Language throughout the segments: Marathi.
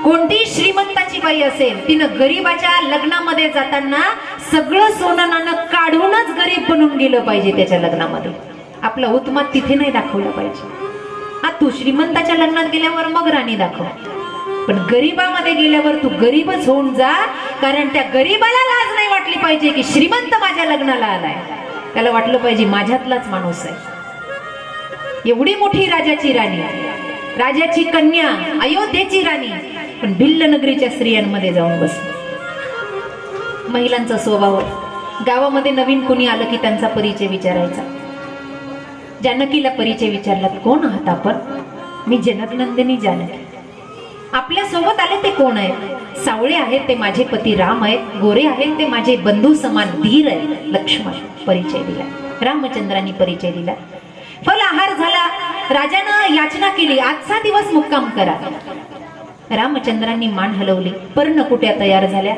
कोणती श्रीमंताची बाई असेल तिनं गरीबाच्या लग्नामध्ये जाताना सगळं सोनं नाणं काढूनच गरीब बनून गेलं पाहिजे त्याच्या लग्नामध्ये. आपला उत्मात तिथे नाही दाखवला पाहिजे. हा तू श्रीमंताच्या लग्नात गेल्यावर मग राणी दाखव, पण गरीबामध्ये गेल्यावर तू गरीबच होऊन जा. कारण त्या गरीबाला लाज नाही वाटली पाहिजे की श्रीमंत माझ्या लग्नाला आलाय. त्याला वाटलं पाहिजे माझ्यातलाच माणूस आहे. एवढी मोठी राजाची राणी, राजाची कन्या, अयोध्येची राणी, पण भिल्ल नगरीच्या स्त्रियांमध्ये जाऊन बसली. महिलांचा स्वभाव, गावामध्ये नवीन कोणी आलं की त्यांचा परिचय विचारायचा. जानकीला परिचय विचारला, कोण आहात आपण? मी जनकनंदिनी जानकी. आपल्या सोबत आले ते कोण आहेत? सावळे आहेत ते माझे पती राम आहेत, गोरे आहेत ते माझे बंधू समान धीर आहेत लक्ष्मण. परिचय दिला, रामचंद्रांनी परिचय दिला. फल आहार झाला, राजानं याचना केली, आजचा दिवस मुक्काम करा. रामचंद्रांनी मान हलवली, पर्णकुट्या तयार झाल्या,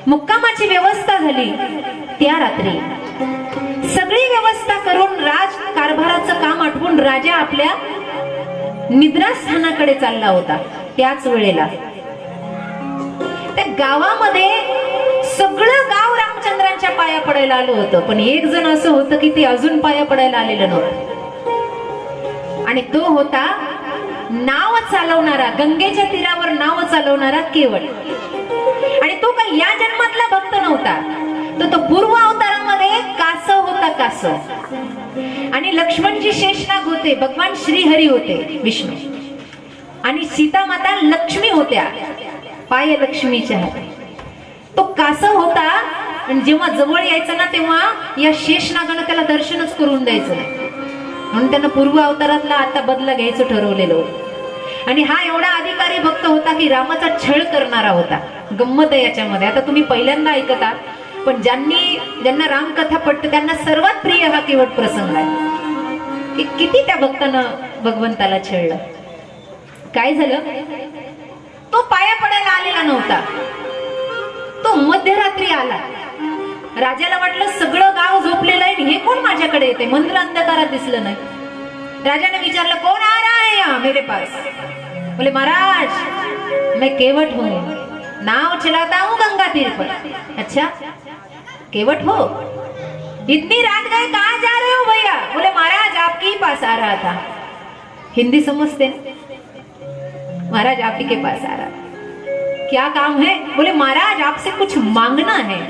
मुक्कामाची व्यवस्था झाली. त्या रात्री सगळी व्यवस्था करून राज कारभाराचं काम आटवून राजा आपल्या निद्रास्थानाकडे चालला होता. त्याच वेळेला त्या गावामध्ये सगळं गाव रामचंद्रांच्या पाया पडायला आलं होतं, पण एक जण असं होतं की ते अजून पाया पडायला आलेलं नव्हतं. आणि तो होता नाव चालवणारा, गंगेच्या तीरावर नाव चालवणारा केवळ. आणि तो काही या जन्मातला भक्त नव्हता, तो पूर्व अवतारामध्ये कासव होता, कासव. आणि लक्ष्मणजी शेषनाग होते, भगवान श्रीहरी होते विष्णू, आणि सीता माता लक्ष्मी होत्या, पाय लक्ष्मीच्या. तो कासव होता. आणि जेव्हा जवळ यायचं ना तेव्हा या शेषनागानं त्याला दर्शनच करून द्यायचं नाही, म्हणून त्यानं पूर्व अवतारातला आता बदला घ्यायचं ठरवलेलं होतं. आणि हा एवढा अधिकारी भक्त होता की रामाचा छळ करणारा होता. गंमत आहे याच्यामध्ये, आता तुम्ही पहिल्यांदा ऐकत आहात, पण ज्यांना रामकथा पटते त्यांना सर्वात प्रिय हा केवट प्रसंग आहे की किती त्या भक्तानं भगवंताला छळलं. काय झालं, तो पाया पडायला आलेला नव्हता, तो मध्यरात्री आला. राजाला वाटलं सगळं गाव झोपलेलं आहे, हे कोण माझ्याकडे येते, मंदिर अंधकारात दिसलं नाही. राजाने विचारलं, कौन आ रहा है यहाँ मेरे पास? बोले महाराज मैं केवट हूँ, नाव चलाता हूँ गंगा तीर पर. अच्छा केवट हो, इतनी रात गए, कहाँ जा रहे हो भैया? बोले महाराज आपके ही पास आ रहा था. हिंदी समझते? महाराज आप ही के पास आ रहा था, क्या काम है? बोले महाराज आपसे कुछ मांगना है.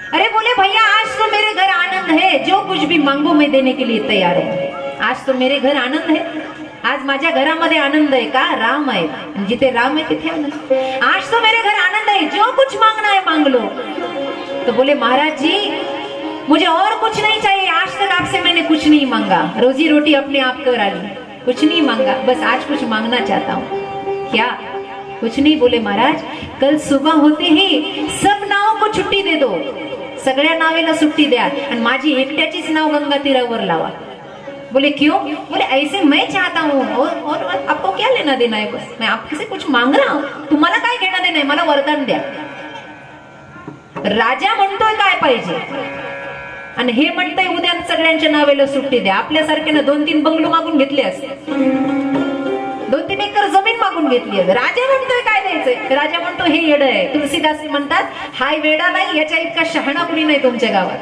अरे बोले भैया आज तो मेरे घर आनंद है, जो कुछ भी मांगो मैं देने के लिए तैयार हूँ. आज तो मेरे घर आनंद है, आज माझ्या घरामध्ये आनंद आहे का? राम आहे, जिथे राम आहे तिथे आनंद. आज तो मेरे घर आनंद है, जो कुछ मांगना है मांग लो. तो बोले महाराज जी मुझे और कुछ नहीं चाहिए, आज तक आपसे मैंने कुछ नहीं मांगा, रोजी रोटी अपने आप कर आली, कुछ नहीं मांगा, बस आज कुछ मांगना चाहता हूँ. क्या? कुछ नहीं. बोले महाराज कल सुबह होते ही सब नावों को छुट्टी दे दो, सगळ्या नावेला सुट्टी द्या आणि माझी एकट्याचीच नाव गंगा तीरावर लावा. बोले क्यों? बोले ऐसे मैं चाहता हूँ, और आपको क्या लेना देना है, बस मैं आपसे कुछ मांग रहा हूँ, तुम्हाला काय घेणं देणं आहे, मला वरदान द्या. राजा म्हणतोय काय पाहिजे आणि हे म्हणतंय उद्या सगळ्यांच्या नावेला सुट्टी द्या. आपल्यासारख्यानं 2-3 बंगलो मागून घेतले असते, 2-3 एकर जमीन मागून घेतली आहे. राजा म्हणतोय काय द्यायचंय? राजा म्हणतो हे येडं आहे. तुलसीदास म्हणतात हाय वेडा नाही, याच्या इतका शहाणा कुणी नाही तुमच्या गावात.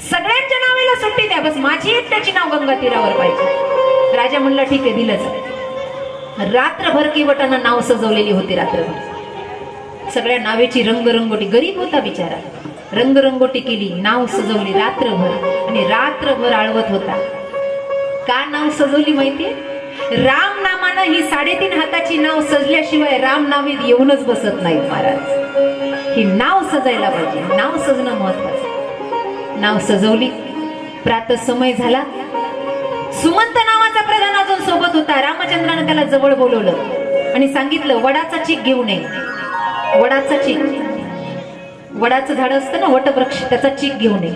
सगळ्यांच्या नावेला सुट्टी द्या, बस माझी एकट्याची नाव गंगा तीरावर पाहिजे. राजा म्हणला ठीक आहे, दिलंच. रात्रभर केवटानं नाव सजवलेली होती. रात्रभर सगळ्या नावेची रंगरंगोटी, गरीब होता बिचारा, रंगरंगोटी केली, नाव सजवली रात्रभर. आणि रात्रभर आळवत होता. का नाव सजवली माहितीये? राम नामानं ही 3.5 हाताची नाव सजल्याशिवाय राम नावीत येऊनच बसत नाही महाराज. ही नाव सजायला पाहिजे, नाव सजणं महत्वाचं. नाव सजवली. प्रातः समय झाला. सुमंत नावाचा प्रधान अजून सोबत होता. रामचंद्रानं त्याला जवळ बोलवलं आणि सांगितलं वडाचा चीक घेऊन ये. वडाचा चीक, वडाचं झाड असतं ना वटवृक्ष, त्याचा चीक घेऊन ये.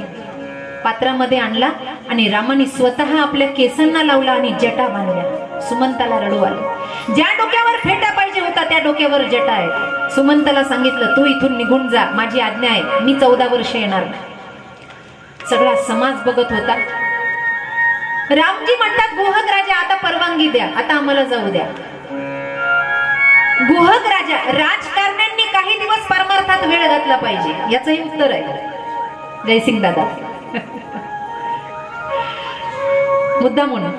पात्रामध्ये आणला आणि रामाने स्वतः आपल्या केसांना लावला आणि जटा बांधल्या. सुमंताला रडू आले. ज्या डोक्यावर फेटा पाहिजे होता त्या डोक्यावर जटा आहे. सुमंताला सांगितलं तू इथून निघून जा, माझी आज्ञा आहे, मी 14 वर्ष येणार नाही. सगळा समाज बघत होता. रामजी म्हणतात गोहक राजा आता परवानगी द्या, आता आम्हाला जाऊ द्या. गुहक राजा, राजकारण्यांनी काही दिवस परमार्थात वेळ घातला पाहिजे, याचंही उत्तर आहे जयसिंग दादा. मुद्दा म्हणून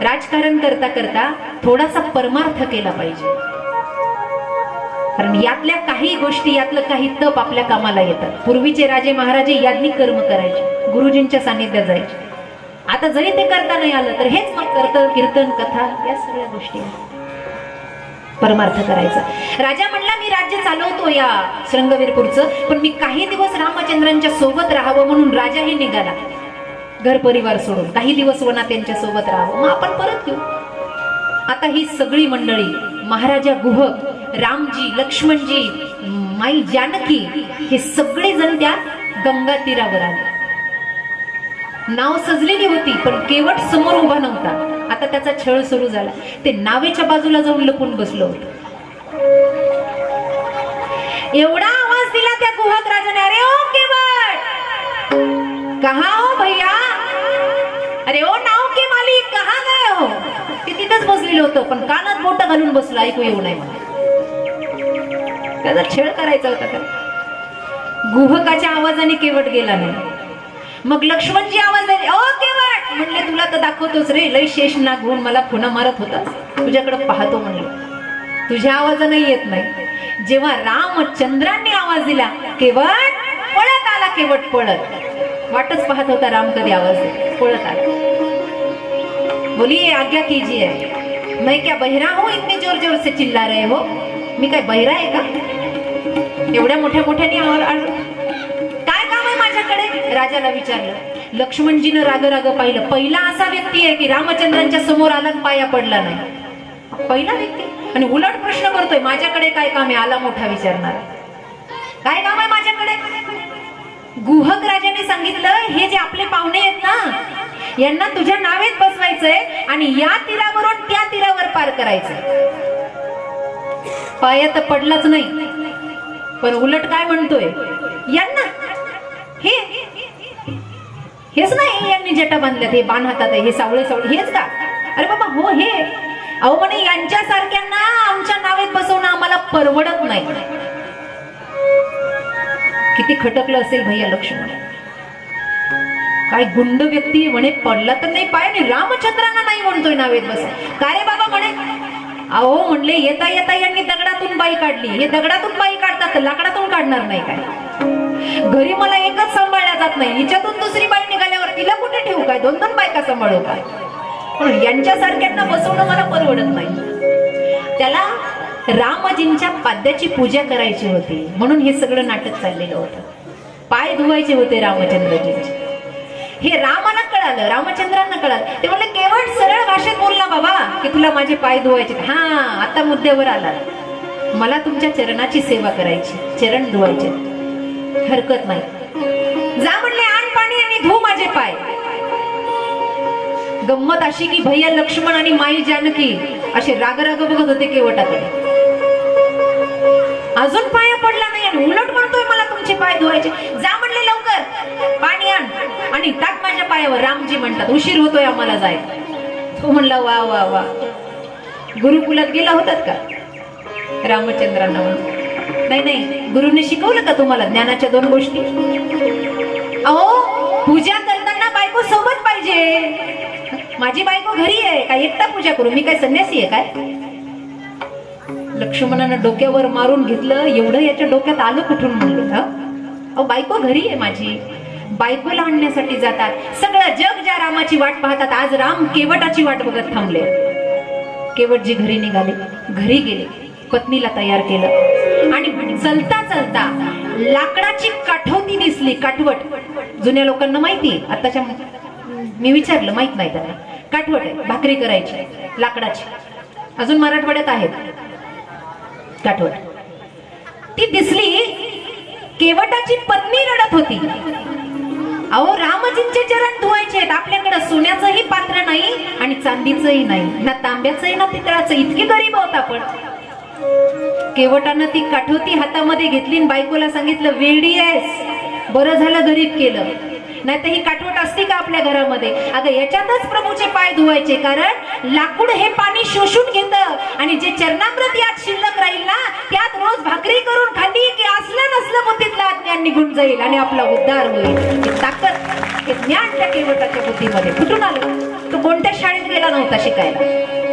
राजकारण करता करता थोडासा परमार्थ केला पाहिजे, कारण यातल्या काही गोष्टी, यातलं काही तप आपल्या कामाला येतात. पूर्वीचे राजे महाराजे याज्ञिक कर्म करायचे, गुरुजींच्या सानिध्यात जायचे. आता जरी ते करता नाही आलं तर हेच मग करतं, कीर्तन, कथा, या सगळ्या गोष्टी परमार्थ करायचा. राजा म्हणला मी राज्य चालवतो या श्रृंगवीरपूरचं, पण मी काही दिवस रामचंद्रांच्या सोबत राहावं म्हणून राजाही निघाला घर परिवार सोडून. काही दिवस वनात त्यांच्या सोबत राहावं, मग आपण परत येऊ. आता ही सगळी मंडळी, महाराजा गुहक, रामजी, लक्ष्मणजी, माई जानकी, हे सगळे जण त्या गंगा तीरावर आले. नाव सजलेली होती पण केवट समोर उभा नव्हता. आता त्याचा छळ सुरू झाला. ते नावेच्या बाजूला जाऊन लपून बसलो होतं. एवढा आवाज दिला त्या गुहक राजाने, अरे ओ केवट, कहा हो भैया, अरे ओ नाव के मालिक, कहा गए हो. ते तिथेच बसलेलं होतं पण कानात बोट घालून बसलं, ऐकू येऊ नये म्हणून. त्याचा छळ करायचा होता का. गुहकाच्या आवाजाने केवट गेला नाही. मग लक्ष्मणजी आवाज दिले, ओ केवट, म्हणले तुला तर दाखवतोच रे, लय शेष नाग होऊन मला खुणा मारत होता, तुझ्याकडे पाहतो म्हणलं. तुझ्या आवाजाने येत नाही. जेव्हा रामचंद्रांनी आवाज दिला, केवट, पळत आला. केवट पळत वाटच पाहत होता राम कधी आवाज दे, पळत आला. बोलिए आज्ञा कीजिए, मैं क्या बहिरा हूं, इतने जोर जोर से चिल्ला रहे हो. मी काय बहिरा आहे का, एवढ्या मोठ्या मोठ्याने आवाज. काय काम आहे माझ्याकडे, राजाला विचारलं. लक्ष्मणजीनं राग राग पाहिलं. पहिला असा व्यक्ती आहे की रामचंद्रांच्या समोर आला पाया पडला नाही. पहिला व्यक्ती, आणि उलट प्रश्न करतोय, माझ्याकडे काय काम आहे, आला मोठा विचारणार, काय काम आहे माझ्याकडे. गुहक राजाने सांगितलं, हे जे आपले पाहुणे आहेत ना, यांना तुझ्या नावेत बसवायचंय आणि या तीरावरून त्या तीरावर पार करायचंय. पाया तर पडलाच नाही, पण उलट काय म्हणतोय, यांना हेच नाही, यांनी जटा बांधल्यात, हे बाण हातात आहे, हे सावळे सावळे, हेच का. अरे बाबा हो, हे अहो म्हणे, यांच्यासारख्यांना आमच्या नावेत बसवणं आम्हाला परवडत नाही. किती खटकलं असेल भैया लक्ष्मण. काय गुंड व्यक्ती म्हणे, पडला तर नाही पाय, नाही रामचंद्रांना नाही म्हणतोय नावेत बस. का रे बाबा म्हणे, अहो म्हणले, येता येता यांनी दगडातून बाई काढली. हे दगडातून बाई काढतात तर लाकडातून काढणार नाही काय. घरी मला एकच सांभाळल्या जात नाही, हिच्यातून दुसरी बाई निघाल्यावर तिला कुठे ठेवू काय, दोन दोन बायका सांभाळू काय. पण यांच्यासारख्यांना बसवणं मला परवडत नाही. त्याला रामजींच्या पाद्याची पूजा करायची होती म्हणून हे सगळं नाटक चाललेलं होतं. पाय धुवायचे होते रामचंद्रजींचे. हे रामाला कळालं, रामचंद्रांना कळालं. ते म्हणले, केवट सरळ भाषेत बोल ना बाबा, की तुला माझे पाय धुवायचे. हा, आता मुद्द्यावर आला. मला तुमच्या चरणाची सेवा करायची, चरण धुवायचे, हरकत नाही. जा म्हणले, आण पाणी आणि धु माझे पाय. गंमत अशी की भैया लक्ष्मण आणि माई जानकी असे राग राग बघत होते केवटाकडे. अजून पाया पडला नाही आणि उलट म्हणतोय मला तुमचे पाय धुवायचे. जा म्हणले, लवकर पाणी आण आणि टाक माझ्या पायावर. रामजी म्हणतात, उशीर होतोय आम्हाला जायला. तो म्हणला, वा वा वा, गुरुकुलात गेला होतात का रामचंद्रांना. नाही नाही, गुरुने शिकवलं का तुम्हाला ज्ञानाच्या दोन गोष्टी. अहो, पूजा करताना बायको सोबत पाहिजे. माझी बायको घरी आहे, काय एकटा पूजा करू, मी काय संन्यासी आहे काय. लक्ष्मणानं डोक्यावर मारून घेतलं. एवढं याच्या डोक्यात आलं कुठून म्हणलं. अहो, बायको घरी आहे माझी. बायकोला आणण्यासाठी जातात. सगळं जग ज्या रामाची वाट पाहतात, आज राम केवटाची वाट बघत थांबले. केवटजी घरी निघाले, घरी गेले, पत्नीला तयार केलं आणि चलता चलता लाकडाची काठवती दिसली. काठवट जुन्या लोकांना माहिती, आताच्या मी विचारलं, माहित नाही त्यांना. काठवट आहे, भाकरी करायची लाकडाची, अजून मराठवाड्यात आहेत काठवट. ती दिसली. केवटाची पत्नी रडत होती. अहो, रामजींचे चरण धुवायचे आहेत, आपल्याकडे सोन्याचंही पात्र नाही आणि चांदीचंही नाही, ना तांब्याचंही ना पितळाचं, इतकी गरीब आहोत आपण. केवटानं ती काठवती हातामध्ये घेतली आणि बायकोला सांगितलं, वेडी आहेस, बरं झालं गरीब केलं. नाही तर ही काठवट असते का आपल्या घरामध्ये? अगं याच्यातच प्रभूचे पाय धुवायचे, कारण लाकूड हे पाणी शोषून घेतं आणि जे चरणामृत यात शिल्लक राहील ना, त्यात रोज भाकरी करून खाल्ली की असलं नसलं बुद्धीतला अज्ञान निघून जाईल आणि आपला उद्धार होईल. ही ताकद, हे ज्ञान त्या केवटाच्या बुद्धीमध्ये कुठून आलं? तो कोणत्या शाळेत गेला नव्हता शिकायला,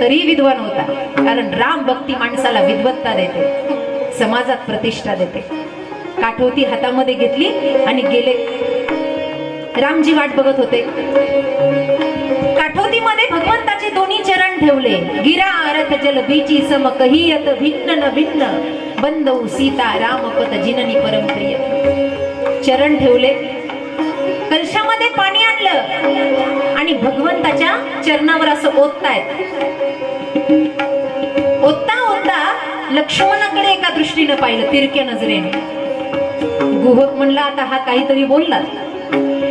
तरी विद्वान होता. कारण राम भक्ती माणसाला विद्वत्ता देते, समाजात प्रतिष्ठा देते. काठवती हातामध्ये घेतली आणि गेले. रामजी वाट बघत होते. काठवतीमध्ये भगवंताचे दोन्ही चरण ठेवले. गिरा रथ जल बीची सम कहियत भिन्न न भिन्न बंदऊ सीता रामपत जिननी परमप्रिय. चरण ठेवले, कलशामध्ये पाणी आणलं आणि भगवंताच्या चरणावर असं ओततायत. ओतता ओतता लक्ष्मणाकडे एका दृष्टीने पाहिलं, तिरक्या नजरेने. गुहक म्हणला आता हा काहीतरी बोलला.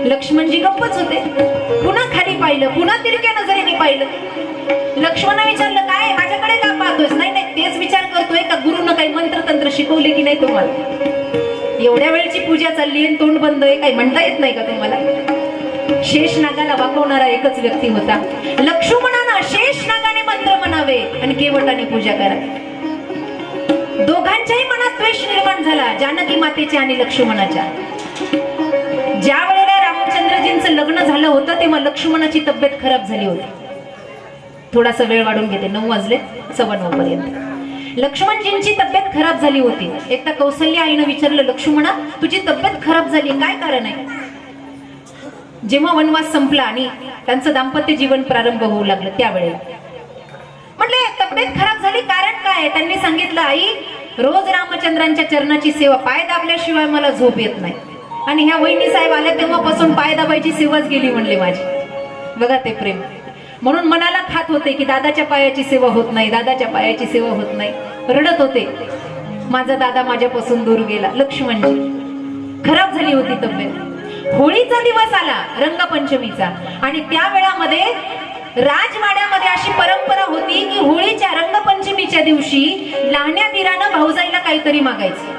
लक्ष्मणजी गप्पच होते. पुन्हा खाली पाहिलं, पुन्हा तिरक्या नजरेने पाहिलं. लक्ष्मणा विचारलं, काय माझ्याकडे का पाहतोस? नाही नाही, तेच विचार करतोय का गुरुनं काही मंत्र तंत्र शिकवले की नाही तुम्हाला? एवढ्या वेळची पूजा चालली आहे, तोंड बंद आहे, काही म्हणता येत नाही का तुम्हाला? शेष नागाला वाकवणारा एकच व्यक्ती होता. लक्ष्मणानं शेष नागाने मंत्र म्हणावे आणि केवटाने पूजा करा. दोघांच्याही मनात द्वेष निर्माण झाला, जानकी मातेच्या आणि लक्ष्मणाच्या. ज्या वेळेला रामचंद्रजींचं लग्न झालं होतं तेव्हा लक्ष्मणाची तब्येत खराब झाली होती. थोडासा वेळ वाढून घेते, 9 वाजले 9:15 पर्यंत. लक्ष्मणजींची तब्येत खराब झाली होती. एकदा कौसल्य आईनं विचारलं, लक्ष्मणा तुझी तब्येत खराब झाली, काय कारण आहे? जेव्हा वनवास संपला आणि त्यांचं दाम्पत्य जीवन प्रारंभ होऊ लागलं त्यावेळेला म्हटले, तब्येत खराब झाली, कारण काय? त्यांनी सांगितलं, आई रोज रामचंद्रांच्या चरणाची सेवा, पाय दाबल्याशिवाय मला झोप येत नाही. आणि ह्या वहिनी साहेब आल्या तेव्हापासून पाय दाबायची सेवाच गेली म्हणले माझी. बघा ते प्रेम. म्हणून मनाला खात होते की दादाच्या पायाची सेवा होत नाही, दादाच्या पायाची सेवा होत नाही. रडत होते, माझा दादा माझ्यापासून दूर गेला. लक्ष्मणजी खराब झाली होती तब्येत. होळीचा दिवस आला, रंगपंचमीचा, आणि त्या वेळामध्ये राजवाड्यामध्ये अशी परंपरा होती की होळीच्या रंगपंचमीच्या दिवशी लहान्या दिरानं भाऊजाईला काहीतरी मागायचं.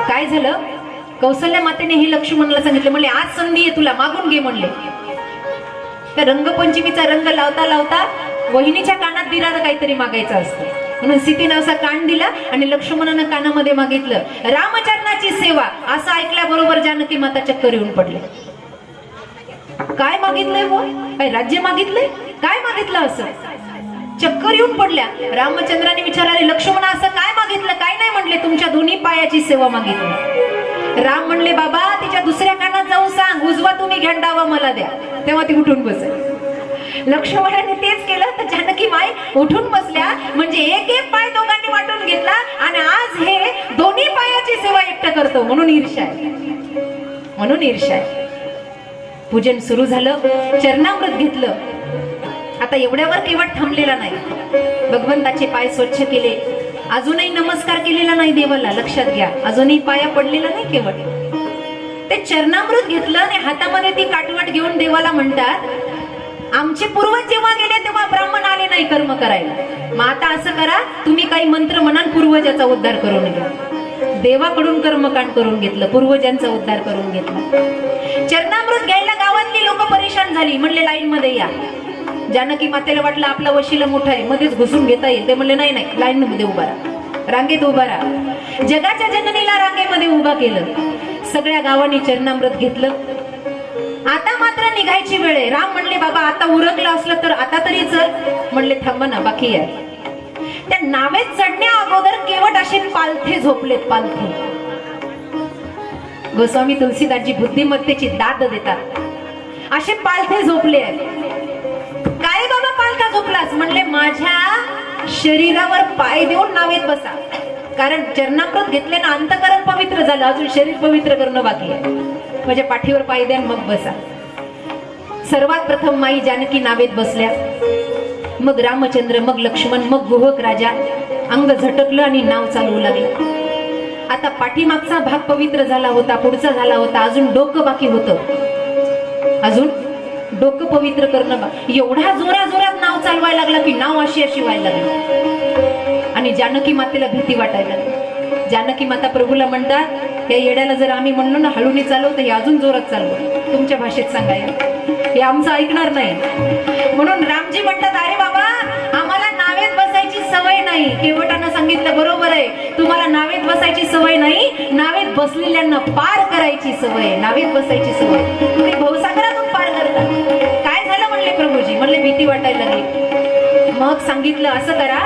काय झालं? कौसल्या मातेने हे लक्ष्मणला सांगितलं, म्हणले आज संधी आहे तुला, मागून घे म्हणले. त्या रंगपंचमीचा रंग लावता लावता वहिनीच्या कानात दिरानं काहीतरी मागायचं असतं, म्हणून सीतेनं असा कान दिला आणि लक्ष्मणानं कानामध्ये मागितलं, रामचरणाची सेवा. असं ऐकल्याबरोबर जानकी माता चक्कर येऊन पडले. काय मागितलंय वो? काय राज्य मागितलंय? काय मागितलं? असं चक्कर येऊन पडल्या. रामचंद्राने विचारले, लक्ष्मणा असं काय मागितलं? काय नाही म्हणले, तुमच्या दोन्ही पायाची सेवा मागितली. राम म्हणले, बाबा तिच्या दुसऱ्या कानात जाऊन सांग, उजवा तुम्ही घ्या, डावा मला द्या. तेव्हा ती उठून बसेल. लक्ष्मणाने तेच केलं तर जानकी माई उठून बसल्या. म्हणजे एक एक पाय दोघांनी वाटून घेतला आणि आज हे दोन्ही पायाची सेवा एकटं करतो. म्हणून ईर्ष्या आहे, म्हणून ईर्ष्या आहे. पूजन सुरू झालं, चरणामृत घेतलं. आता एवढ्यावर केवळ थांबलेला नाही, भगवंताचे पाय स्वच्छ केले. अजूनही नमस्कार केलेला नाही देवाला, लक्षात घ्या, अजूनही पाया पडलेला नाही. केवळ ते चरणामृत घेतलं आणि हातामध्ये ती काटवट घेऊन देवाला म्हणतात, आमचे पूर्वज जेव्हा गेले तेव्हा ब्राह्मण आले नाही कर्म करायला, मग आता असं करा, तुम्ही काही मंत्र म्हणाल, पूर्वजाचा उद्धार करून घ्या. देवाकडून कर्मकांड करून घेतलं, पूर्वजांचा उद्धार करून घेतला. चरणामृत घ्यायला गावातली लोक परेशान झाली. म्हणले लाईन मध्ये या. जानकी मातेला वाटलं आपला वशिला मोठा आहे, मध्येच घुसून घेता येईल. ते म्हणले नाही नाही, लाईन मध्ये उभा राहा, रांगेत उभा राहा. जगाच्या जननीला रांगेमध्ये उभा केलं. सगळ्या गावांनी चरणामृत घेतलं. आता मात्र निघायची वेळ आहे. राम म्हणले, बाबा आता उरकलं असलं तर आता तरी चल. म्हणले थांबा ना, बाकी आहे. त्या नावेत चढण्या अगोदर केवट असे पालथे झोपलेत. पालथे. गोस्वामी तुलसीदासजी बुद्धिमत्तेची दाद देतात. असे पालथे झोपले आहेत. काय बाबा पालथा झोपलास? म्हणले माझ्या शरीरावर पाय देऊन नावेत बसा, कारण चरणामृत घेतले ना, अंतकरण पवित्र झालं, अजून शरीर पवित्र करणं बाकी आहे. माझ्या पाठीवर पाय द्या मग बसा. सर्वात प्रथम माई जानकी नावेत बसल्या, मग रामचंद्र, मग लक्ष्मण, मग गुहक राजा. अंग झटकलं आणि नाव चालवू लागलं. आता पाठीमागचा भाग पवित्र झाला होता, पुढचा झाला होता, अजून डोकं बाकी होतं. अजून डोकं पवित्र करणं. एवढा जोरात नाव चालवायला लागला की नाव अशी अशी व्हायला लागली आणि जानकी मातेला भीती वाटायला लागली. जानकी माता प्रभूला म्हणतात, या येड्याला जर आम्ही म्हणलो ना हळूनी चालव तर हे अजून जोरात चालव, तुमच्या भाषेत सांगाय हे आमचं ऐकणार नाही. म्हणून रामजी म्हणतात अरे बाबा आम्हाला नावेत बसायची सवय नाही. केवटानं सांगितलं बरोबर आहे, तुम्हाला नावेत बसायची सवय नाही, नावेत बसलेल्यांना पार करायची सवय, नावेत बसायची सवय. तुम्ही भवसागरातून पार करता. काय झालं म्हणले प्रभूजी, म्हणले भीती वाटायला लागली. मग सांगितलं असं करा,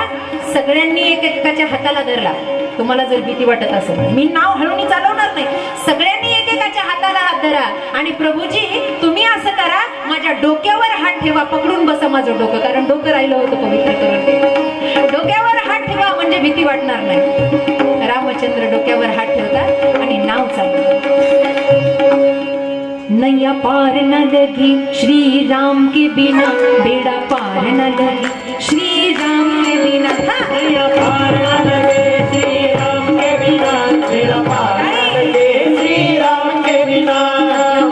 सगळ्यांनी एकेकाच्या हाताला धरला. तुम्हाला जर भीती वाटत असेल, मी नाव हळूनी चालवणार नाही, सगळ्यांनी एकेकाच्या हाताला हात धरा आणि प्रभूजी तुम्ही असं करा, माझ्या डोक्यावर हात ठेवा, पकडून बसा माझं डोकं, कारण डोकं राहिलं होतं पवित्र करून. डोक्यावर हात ठेवा म्हणजे भीती वाटणार नाही. रामचंद्र डोक्यावर हात ठेवतात आणि नाव चालवतात. नैया पार न लगी श्री राम के बिना, बेड़ा पार न लगी श्री राम के बिना. नैया पार न लगे श्री राम के बिना, बेड़ा पार न लगे श्री राम के बिना.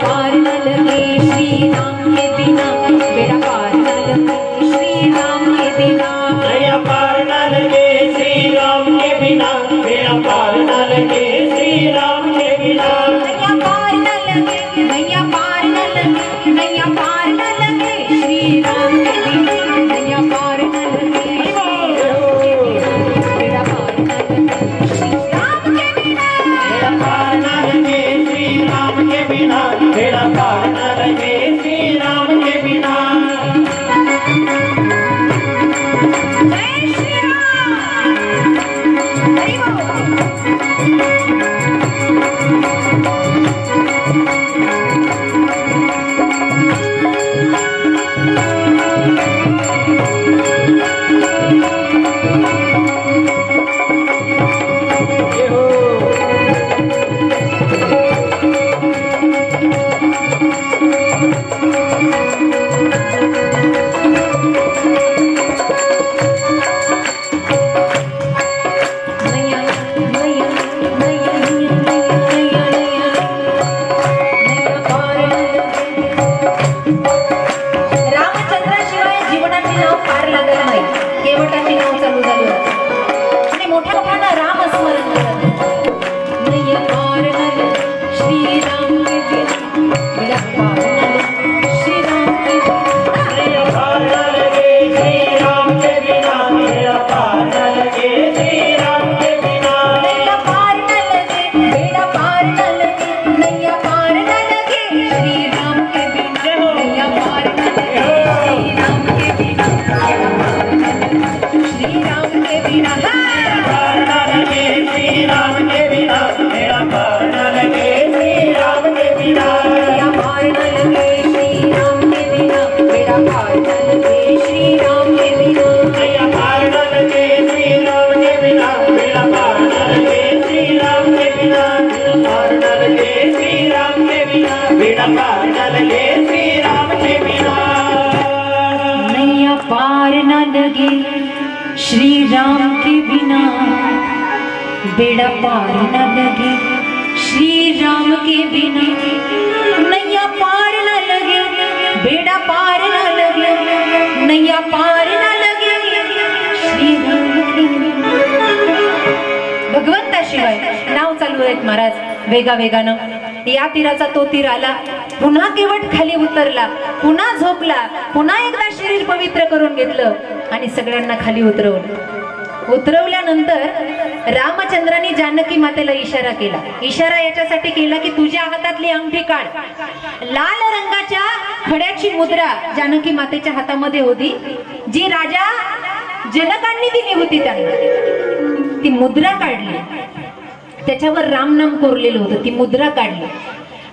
पार न लगे श्री राम के बिना, बेड़ा पार न लगे श्री राम के बिना. नैया पार न लगे श्री राम के बिना, बेड़ा पार न लगे श्री राम के बिना. नैया पार न लगे, नैया पार न लगे, नैया पार न लगे श्री राम के बिना, नैया पार न लगे बेड़ा पार न लगे श्री राम के बिना. बेड़ा पार न लगे श्री राम के बिना, बेड़ा पार न लगे श्री राम के बिना. जय श्री राम. हरि बोल. रामचंद्राशिवाय जीवनाची नाव पार लागत नाही, केवटाची नाव चालू झाली आणि मोठ्या मोठ्यानं राम स्मरण करत. नैया पार न लगे श्री राम के बिना, बेड़ा पार न लगे श्री राम के बिना. नैया पार न लगे श्री राम के बिना, बेड़ा पार न लगे श्री राम के बिना. नैया पार न लगे, बेड़ा पार न लगे, नैया पार न लगे श्री राम के बिना, नैया पार न लगे श्री राम के बिना, बेड़ा पार न लगे श्री राम के बिना. पार न लगे श्री राम के बिना, बेड़ा पार न लगे श्री राम के बिना. नैया पार न लगे श्री राम के बिना, बेड़ा पार न लगे श्री राम के बिना. नैया पार न लगे श्री राम के बिना, बेड़ा पार न लगे श्री राम के बिना. पार न लगे श्री राम के बिना, बेड़ा पार न लगे श्री राम के बिना. नैया पार न लगे श्री राम के बिना, बेड़ा पार न लगे श्री राम के बिना. नैया पार न लगे, बेड़ा पार न लगे, नैया पार न लगे श्री राम के बिना. भगवंताशिवाय नाव चालू आहेत महाराज वेगावेगानं. या तीराचा तो तीर आला, पुन्हा केवट खाली उतरला, पुन्हा झोपला, पुन्हा एकदा शरीर पवित्र करून घेतलं आणि सगळ्यांना खाली उतरवलं. उतरवल्यानंतर रामचंद्रांनी जानकी मातेला इशारा केला. इशारा याच्यासाठी केला की तुझ्या हातातली अंगठी काढ. लाल रंगाच्या खड्याची मुद्रा जानकी मातेच्या हातामध्ये होती, जी राजा जनकांनी दिली होती त्यांना. ती मुद्रा काढली, त्याच्यावर रामनाम कोरलेलं होतं. ती मुद्रा काढली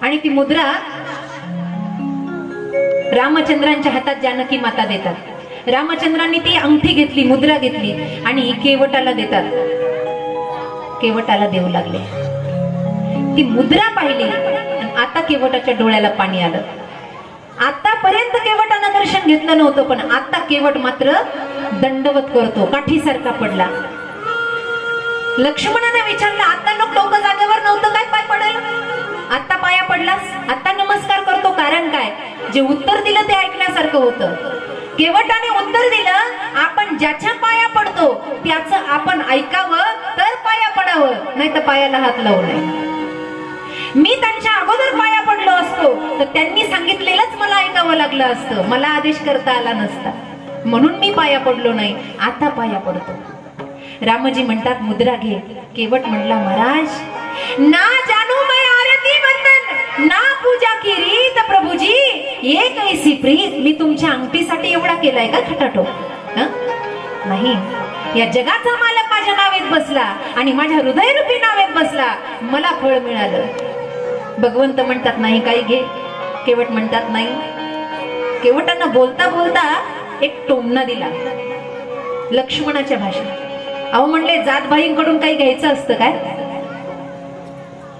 आणि ती मुद्रा रामचंद्रांच्या हातात जानकी माता देतात. रामचंद्रांनी ती अंगठी घेतली, मुद्रा घेतली आणि केवटाला देतात. केवटाला देऊ लागले. ती मुद्रा पाहिली आणि आता केवटाच्या डोळ्याला पाणी आलं. आतापर्यंत केवटानं दर्शन घेतलं नव्हतं, पण आता केवट मात्र दंडवत करतो, काठीसारखा पडला. लक्ष्मणाने विचारलं, आता डोकं जागेवर नव्हतं काय पाय पडायला, आता पाया पडलास, आता नमस्कार करतो, कारण काय? जे उत्तर दिलं ते ऐकण्यासारखं होतं. केवटाने उत्तर दिलं, आपण ज्याच्या पाया पडतो त्याचं आपण ऐकावं तर पाया पडावं, नाही तर पायाला हात लावू नये. मी त्यांच्या अगोदर पाया पडलो असतो तर त्यांनी सांगितलेलंच मला ऐकावं लागलं असतं, मला आदेश करता आला नसता, म्हणून मी पाया पडलो नाही, आता पाया पडतो. रामजी म्हणतात मुद्रा घे. केवट म्हणला महाराज ना जानू मैं आरती बंधन ना पूजा की रीत प्रभुजी, एक ऐसी प्रीत. मी तुमच्या अंगठीसाठी एवढा केलाय का खटाटो? नाही, या जगाचा मालक माझ्या नावेत बसला आणि माझ्या हृदयरूपी नावेत बसला, मला फळ मिळालं. भगवंत म्हणतात नाही काही घे. केवट म्हणतात नाही. केवटांना बोलता बोलता एक टोमणा दिला लक्ष्मणाच्या भाषेत. अहो म्हणले जातभाईंकडून काही घ्यायचं असतं काय?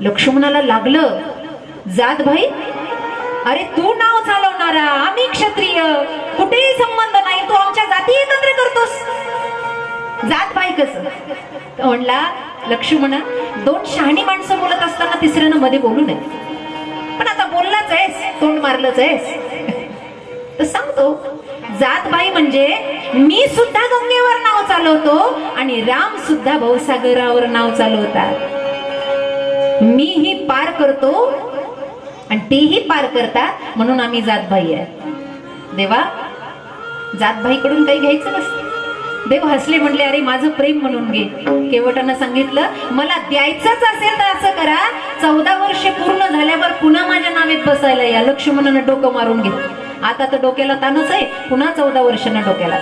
लक्ष्मणाला लागलं, जातभाई? अरे तू नाव चालवणारा, आम्ही क्षत्रिय, कुठेही संबंध नाही, तू आमच्या जाती एकत्र करतोस, जातभाई कसं? तर म्हणला लक्ष्मणा, दोन शहाणी माणसं बोलत असताना तिसऱ्यानं मध्ये बोलू नये. पण आता बोललाच आहेस, तोंड मारलंच आहेस, तर सांगतो जातबाई म्हणजे मी सुद्धा गंगेवर नाव चालवतो आणि राम सुद्धा भवसागरावर नाव चालवतात. मीही पार करतो आणि तेही पार करतात, म्हणून आम्ही जातबाई आहे. देवा, जातबाईकडून काही घ्यायचं नसतं. देव हसले, म्हणले अरे माझं प्रेम म्हणून घे. केवटानं सांगितलं मला द्यायचंच असेल तर असं करा, 14 वर्ष पूर्ण झाल्यावर पुन्हा माझ्या नावेत बसायला या. लक्ष्मणानं डोकं मारून घेतलं. आता तर डोक्याला ताणच आहे, पुन्हा 14 वर्षांना डोक्याला.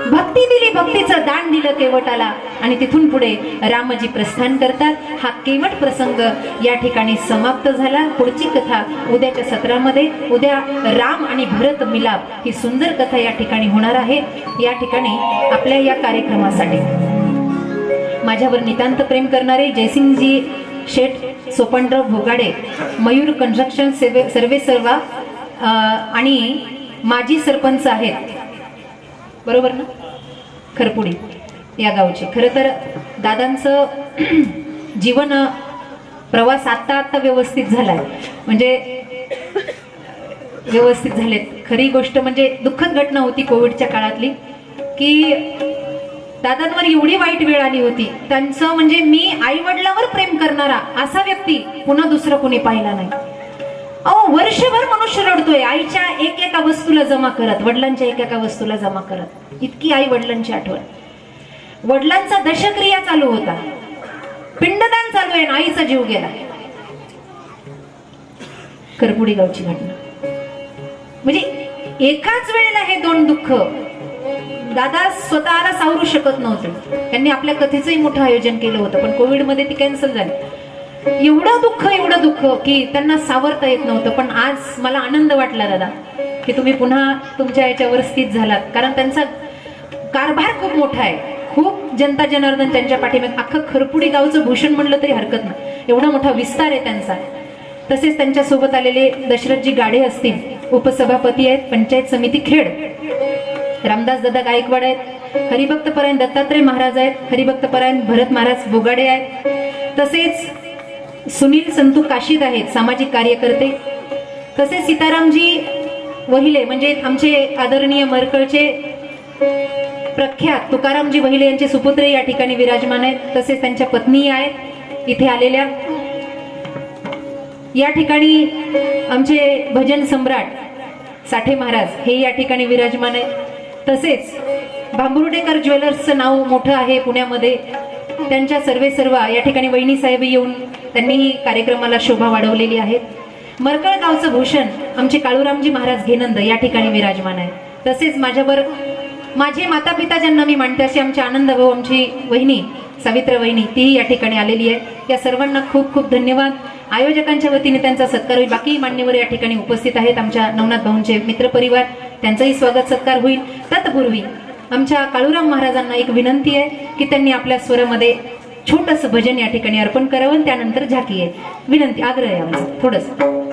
भक्ती दिली, भक्तीचं दान दिलं केवटाला आणि तिथून पुढे रामजी प्रस्थान करतात. हा केवट प्रसंग या ठिकाणी समाप्त झाला. पुढची कथा उद्याच्या सत्रामध्ये, उद्या राम आणि भरत मिलाप ही सुंदर कथा या ठिकाणी होणार आहे. या ठिकाणी आपल्या या कार्यक्रमासाठी माझ्यावर नितांत प्रेम करणारे जयसिंगजी शेठ सोपनराव भोगाडे, मयूर कन्स्ट्रक्शन सर्वे सर्वा आणि माजी सरपंच आहेत, बरोबर ना, खरपुडी या गावचे. खरं तर दादांचं जीवन प्रवास आता व्यवस्थित झालाय, म्हणजे व्यवस्थित झालेत. खरी गोष्ट म्हणजे दुःखद घटना होती कोविडच्या काळातली, की दादांवर एवढी वाईट वेळ आली होती. त्यांचं म्हणजे मी आई वडिलांवर प्रेम करणारा असा व्यक्ती पुन्हा दुसरं कोणी पाहिला नाही. अहो वर्षभर मनुष्य रडतोय आईच्या एका वस्तूला जमा करत, वडिलांच्या एका वस्तूला जमा करत. इतकी आई वडिलांची आठवण. वडिलांचा दशक्रिया चालू होता, पिंडदान चालू आहे, आईचा जीव गेला. करपुडी गावची घटना. म्हणजे एकाच वेळेला हे दोन दुःख दादा स्वतःला सावरू शकत नव्हते. त्यांनी आपल्या कथेचंही मोठं आयोजन केलं होतं, पण कोविडमध्ये ती कॅन्सल झाली. एवढं दुःख की त्यांना सावरता येत नव्हतं. पण आज मला आनंद वाटला दादा की तुम्ही पुन्हा तुमच्या याच्यावर स्थित झालात, कारण त्यांचा कारभार खूप मोठा आहे. खूप जनता जनार्दन त्यांच्या पाठीमागे, अख्खं खरपुडी गावचं भूषण म्हणलं तरी हरकत नाही, एवढा मोठा विस्तार आहे त्यांचा. तसेच त्यांच्या सोबत आलेले दशरथजी गाडे असतील, उपसभापती आहेत पंचायत समिती खेड, रामदास दादा गायकवाड आहेत, हरिभक्तपरायण दत्तात्रय महाराज आहेत, हरिभक्तपरायण भरत महाराज बोगाडे आहेत, तसेच सुनील संतू काशीद आहेत सामाजिक कार्यकर्ते, तसेच सीतारामजी वहिले म्हणजे आमचे आदरणीय मरकळचे प्रख्यात तुकारामजी वहिले यांचे सुपुत्र या ठिकाणी विराजमान आहेत. तसेच त्यांच्या पत्नी आहेत इथे आलेल्या. या ठिकाणी आमचे भजन सम्राट साठे महाराज हे या ठिकाणी विराजमान आहेत. तसेच भांबुर्डेकर ज्वेलर्सचं नाव मोठं आहे पुण्यामध्ये, त्यांच्या सर्वेसर्वा या ठिकाणी वहिनी साहेब येऊन त्यांनी कार्यक्रमाला शोभा वाढवलेली आहे. मरकळ गावचं भूषण आमचे काळूरामजी महाराज घेनंद या ठिकाणी विराजमान आहे. तसेच माझ्यावर माझे माता पिता ज्यांना मी मानते असे आमचे आनंद भाऊ, आमची वहिनी सावित्र वहिनी तीही या ठिकाणी आलेली आहे. या सर्वांना खूप खूप धन्यवाद. आयोजकांच्या वतीने त्यांचा सत्कार होईल. बाकी मान्यवर या ठिकाणी उपस्थित आहेत. आमच्या नवनाथ भाऊंचे मित्रपरिवार, त्यांचाही स्वागत सत्कार होईल. तत्पूर्वी आमच्या काळूराम महाराजांना एक विनंती आहे की त्यांनी आपल्या स्वरामध्ये छोटंसं भजन या ठिकाणी अर्पण करावं. त्यानंतर झाकी आहे. विनंती, आग्रह आहे आमचा थोडंसं.